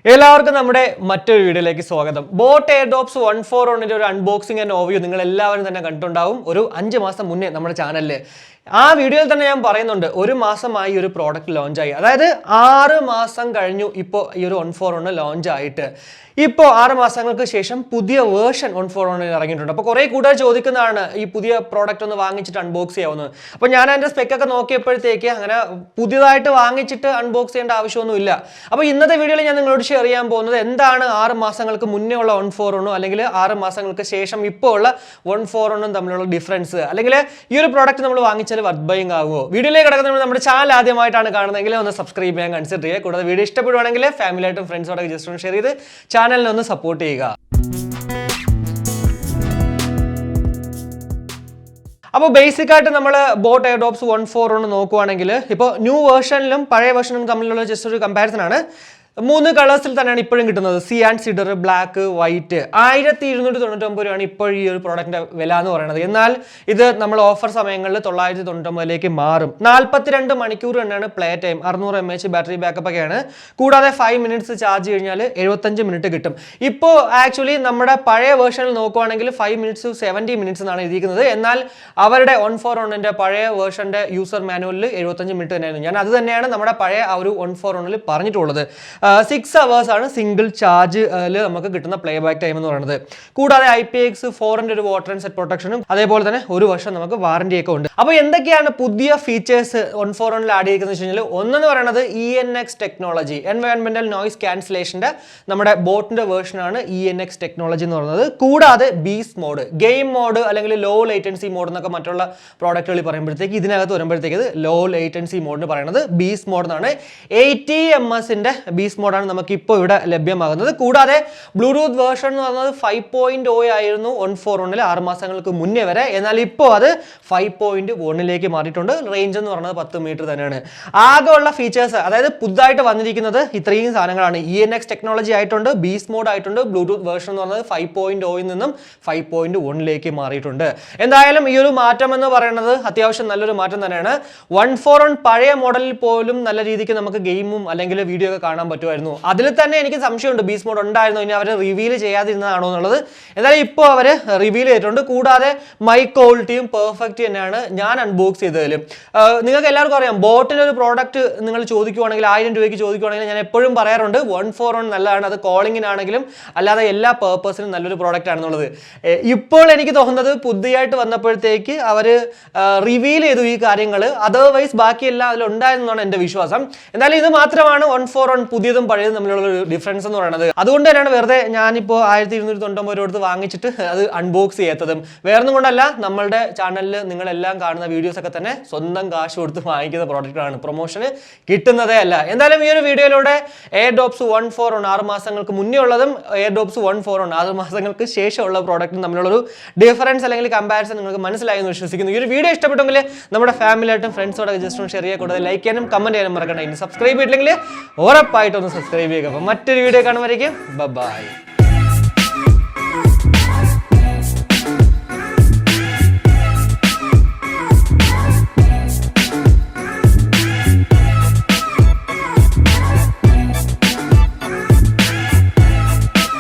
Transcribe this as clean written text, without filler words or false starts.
എല്ലാവർക്കും നമ്മുടെ മറ്റൊരു വീഡിയോയിലേക്ക് സ്വാഗതം. ബോട്ട് എയർഡോപ്സ് 141ന്റെ ഒരു അൺബോക്സിംഗ് ആൻഡ് ഓവർവ്യൂ നിങ്ങൾ എല്ലാവരും തന്നെ കണ്ടിട്ടുണ്ടാവും. ഒരു 5 മാസം മുന്നേ നമ്മുടെ ചാനലിൽ ആ വീഡിയോയിൽ തന്നെ ഞാൻ പറയുന്നുണ്ട്, ഒരു മാസമായി ഒരു പ്രോഡക്റ്റ് ലോഞ്ചായി. അതായത് 6 മാസം കഴിഞ്ഞു ഇപ്പോൾ ഈ ഒരു 141 ലോഞ്ച് ആയിട്ട്. ഇപ്പോൾ 6 മാസങ്ങൾക്ക് ശേഷം പുതിയ വേർഷൻ 141 ഇറങ്ങിയിട്ടുണ്ട്. അപ്പോൾ കുറേ കൂടുതൽ ചോദിക്കുന്നതാണ് ഈ പുതിയ പ്രോഡക്റ്റ് ഒന്ന് വാങ്ങിച്ചിട്ട് അൺബോക്സ് ചെയ്യാവുന്നത്. അപ്പോൾ ഞാൻ അതിൻ്റെ സ്പെക്കൊക്കെ നോക്കിയപ്പോഴത്തേക്ക് അങ്ങനെ പുതിയതായിട്ട് വാങ്ങിച്ചിട്ട് അൺബോക്സ് ചെയ്യേണ്ട ആവശ്യമൊന്നുമില്ല. അപ്പോൾ ഇന്നത്തെ വീഡിയോയിൽ ഞാൻ നിങ്ങളോട് ഷെയർ ചെയ്യാൻ പോകുന്നത് എന്താണ് 6 മാസങ്ങൾക്ക് മുന്നേ ഉള്ള 141 അല്ലെങ്കിൽ 6 മാസങ്ങൾക്ക് ശേഷം ഇപ്പോൾ ഉള്ള 141 തമ്മിലുള്ള ഡിഫറൻസ്, അല്ലെങ്കിൽ ഈ ഒരു പ്രോഡക്റ്റ് നമ്മൾ വാങ്ങിച്ചാൽ വർത്ത് ബൈയിങ് ആകുമോ. വീഡിയോയിലേക്ക് കിടക്കുന്നത് നമ്മുടെ ചാനൽ ആദ്യമായിട്ടാണ് കാണുന്നതെങ്കിൽ ഒന്ന് സബ്സ്ക്രൈബ് ചെയ്യാൻ കൺസിഡർ ചെയ്യുക. കൂടാതെ വീഡിയോ ഇഷ്ടപ്പെടുവാണെങ്കിൽ ഫാമിലിയായിട്ടും ഫ്രണ്ട്സോടൊക്കെ ജസ്റ്റ് ഒന്ന് ഷെയർ ചെയ്ത് ചാനലിനെ ഒന്ന് സപ്പോർട്ട് ചെയ്യുക. അപ്പോൾ ബേസിക് ആയിട്ട് നമ്മൾ ബോട്ട് എയർഡോപ്സ് 141 നോക്കുവാണെങ്കിൽ ഇപ്പോൾ ന്യൂ വേർഷനിലും പഴയ വേർഷനും തമ്മിലുള്ള ജസ്റ്റ് ഒരു കമ്പാരിസൺ ആണ്. 3 കളേഴ്സിൽ തന്നെയാണ് ഇപ്പോഴും കിട്ടുന്നത്. C and cider, black, white. 1299 രൂപയാണ് ഇപ്പോൾ ഈ ഒരു പ്രോഡക്റ്റിന്റെ വില എന്ന് പറയുന്നത്. എന്നാൽ ഇത് നമ്മൾ ഓഫർ സമയങ്ങളിൽ 999 മാറും. 42 മണിക്കൂർ തന്നെയാണ് play time. 600 mAh battery backup ഒക്കെയാണ്. കൂടാതെ 5 മിനിറ്റ്സ് ചാർജ് കഴിഞ്ഞാൽ 75 മിനിറ്റ് കിട്ടും. ഇപ്പോൾ ആക്ച്വലി നമ്മുടെ പഴയ വേർഷനിൽ നോക്കുവാണെങ്കിൽ 5 മിനിറ്റ്സ് 70 മിനിറ്റ്സ് എന്നാണ് എഴുതിയിരിക്കുന്നത്. എന്നാൽ അവരുടെ 141ന്റെ പഴയ വേർഷന്റെ യൂസർ മാനുവലിൽ 75 മിനിറ്റ് തന്നെയായിരുന്നു. ഞാൻ അത് തന്നെയാണ് നമ്മുടെ പഴയ ആ ഒരു 141ൽ പറഞ്ഞിട്ടുള്ളത്. 6 hours ആണ് സിംഗിൾ ചാർജിൽ നമുക്ക് കിട്ടുന്ന പ്ലേ ബാക്ക് ടൈം എന്ന് പറയുന്നത്. കൂടാതെ IPX4ന്റെ ഒരു വാട്ടർ ആൻഡ് സെറ്റ് പ്രൊട്ടക്ഷനും അതേപോലെ തന്നെ 1 വർഷം നമുക്ക് വാറന്റി ഒക്കെ ഉണ്ട്. അപ്പോൾ എന്തൊക്കെയാണ് പുതിയ ഫീച്ചേഴ്സ് 141ൽ ആഡ് ചെയ്തിരിക്കുന്നത് വെച്ച് കഴിഞ്ഞാൽ, ഒന്നെന്ന് പറയുന്നത് ENX ടെക്നോളജി, എൻവയോൺമെന്റൽ നോയിസ് ക്യാൻസലേഷന്റെ നമ്മുടെ ബോട്ടിന്റെ വേർഷനാണ് ENX ടെക്നോളജി എന്ന് പറയുന്നത്. കൂടാതെ ബീസ്റ്റ് മോഡ്, ഗെയിം മോഡ് അല്ലെങ്കിൽ ലോ ലേറ്റൻസി മോഡ് എന്നൊക്കെ മറ്റുള്ള പ്രോഡക്റ്റുകളിൽ പറയുമ്പോഴത്തേക്ക് ഇതിനകത്ത് വരുമ്പോഴത്തേക്ക് ഇത് ലോ ലേറ്റൻസി മോഡിന് പറയുന്നത് ബീസ്റ്റ് മോഡ് എന്നാണ്. 80 ms ബീസ്റ്റ് മോഡാണ് നമുക്ക് ഇപ്പോൾ ഇവിടെ ലഭ്യമാകുന്നത്. കൂടാതെ ബ്ലൂടൂത്ത് വേർഷൻ എന്ന് പറയുന്നത് 5.0 ആയിരുന്നു 141ൽ 6 മാസങ്ങൾക്ക് മുന്നേ വരെ. എന്നാൽ ഇപ്പോൾ അത് 5.1ലേക്ക് മാറിയിട്ടുണ്ട്. റേഞ്ച് എന്ന് പറയുന്നത് 10 മീറ്റർ തന്നെയാണ്. ആകെ ഉള്ള ഫീച്ചേഴ്സ്, അതായത് പുതുതായിട്ട് വന്നിരിക്കുന്നത് ഇത്രയും സാധനങ്ങളാണ്. ENX ടെക്നോളജി ആയിട്ടുണ്ട്, ബീസ്റ്റ് മോഡ് ആയിട്ടുണ്ട്, ബ്ലൂടൂത്ത് വേർഷൻ എന്ന് പറയുന്നത് 5.0ൽ നിന്നും 5.1ലേക്ക് മാറിയിട്ടുണ്ട്. എന്തായാലും ഈ ഒരു മാറ്റം എന്ന് പറയുന്നത് അത്യാവശ്യം നല്ലൊരു മാറ്റം തന്നെയാണ്. 141 പഴയ മോഡലിൽ പോലും നല്ല രീതിക്ക് നമുക്ക് ഗെയിമും അല്ലെങ്കിൽ വീഡിയോ ഒക്കെ കാണാൻ പറ്റുമായിരുന്നു. അതിൽ തന്നെ എനിക്ക് സംശയമുണ്ട്, ബീസ്റ്റ് മോഡ് ഉണ്ടായിരുന്നു, ഇനി അവർ റിവീൽ ചെയ്യാതിരുന്നതാണോ എന്നുള്ളത്. എന്തായാലും ഇപ്പോൾ അവർ റിവീൽ ചെയ്തിട്ടുണ്ട്. കൂടാതെ മൈക്ക് ക്വാളിറ്റിയും പെർഫെക്റ്റ് തന്നെയാണ് ഞാൻ അൺബോക്സ് ചെയ്തതിലും. നിങ്ങൾക്ക് എല്ലാവർക്കും അറിയാം, ബോട്ടിൻ്റെ ഒരു പ്രോഡക്റ്റ് നിങ്ങൾ ചോദിക്കുവാണെങ്കിൽ 1000 രൂപയ്ക്ക് ചോദിക്കുവാണെങ്കിൽ ഞാൻ എപ്പോഴും പറയാറുണ്ട് 141 നല്ലതാണ്. അത് കോളിങ്ങിനാണെങ്കിലും അല്ലാതെ എല്ലാ പേർപ്പസിനും നല്ലൊരു പ്രോഡക്റ്റ് ആണെന്നുള്ളത്. ഇപ്പോൾ എനിക്ക് തോന്നുന്നത് പുതിയതായിട്ട് വന്നപ്പോഴത്തേക്ക് അവർ റിവീൽ ചെയ്തു ഈ കാര്യങ്ങൾ. അതർവൈസ് ബാക്കിയെല്ലാം അതിലുണ്ടായിരുന്നാണ് എൻ്റെ വിശ്വാസം. എന്നാലും ഇത് മാത്രമാണ് 141 പുതിയതും പഴയതും തമ്മിലുള്ള ഒരു ഡിഫറൻസ് എന്ന് പറയുന്നത്. അതുകൊണ്ട് തന്നെയാണ് വെറുതെ ഞാനിപ്പോൾ 1299 രൂപ കൊടുത്ത് വാങ്ങിച്ചിട്ട് അത് അൺബോക്സ് ചെയ്യാത്തതും. വേറൊന്നും കൊണ്ടല്ല, നമ്മളുടെ ചാനലിൽ നിങ്ങളെല്ലാം കാണുന്ന വീഡിയോസ് ഒക്കെ തന്നെ സ്വന്തം കാശ് കൊടുത്ത് വാങ്ങിക്കുന്ന പ്രോഡക്റ്റാണ്, പ്രൊമോഷന് കിട്ടുന്നതേ അല്ല. എന്തായാലും ഈ ഒരു വീഡിയോയിലൂടെ എയർഡോപ്സ് 141 6 മാസങ്ങൾക്ക് മുന്നേ ഉള്ളതും എയർഡോപ്സ് 141 6 മാസങ്ങൾക്ക് ശേഷമുള്ള പ്രോഡക്റ്റും തമ്മിലുള്ളൊരു ഡിഫറൻസ് അല്ലെങ്കിൽ കമ്പാരിസൺ നിങ്ങൾക്ക് മനസ്സിലായി എന്ന് വിശ്വസിക്കുന്നു. ഈ ഒരു വീഡിയോ ഇഷ്ടപ്പെട്ടെങ്കിൽ നമ്മുടെ ഫാമിലിയായിട്ടും ഫ്രണ്ട്സോടെ ജസ്റ്റ് ഒന്ന് ഷെയർ ചെയ്യുക. കൂടുതൽ ലൈക്ക് ചെയ്യാനും കമന്റ് ചെയ്യാനും മറക്കണ്ട. ഇനി സബ്സ്ക്രൈബ് ചെയ്തില്ലെങ്കിൽ ഉറപ്പായിട്ടൊന്ന് സബ്സ്ക്രൈബ് ചെയ്യുക. അപ്പോൾ മറ്റൊരു വീഡിയോ കാണുമ്പോഴേക്കും ബൈ.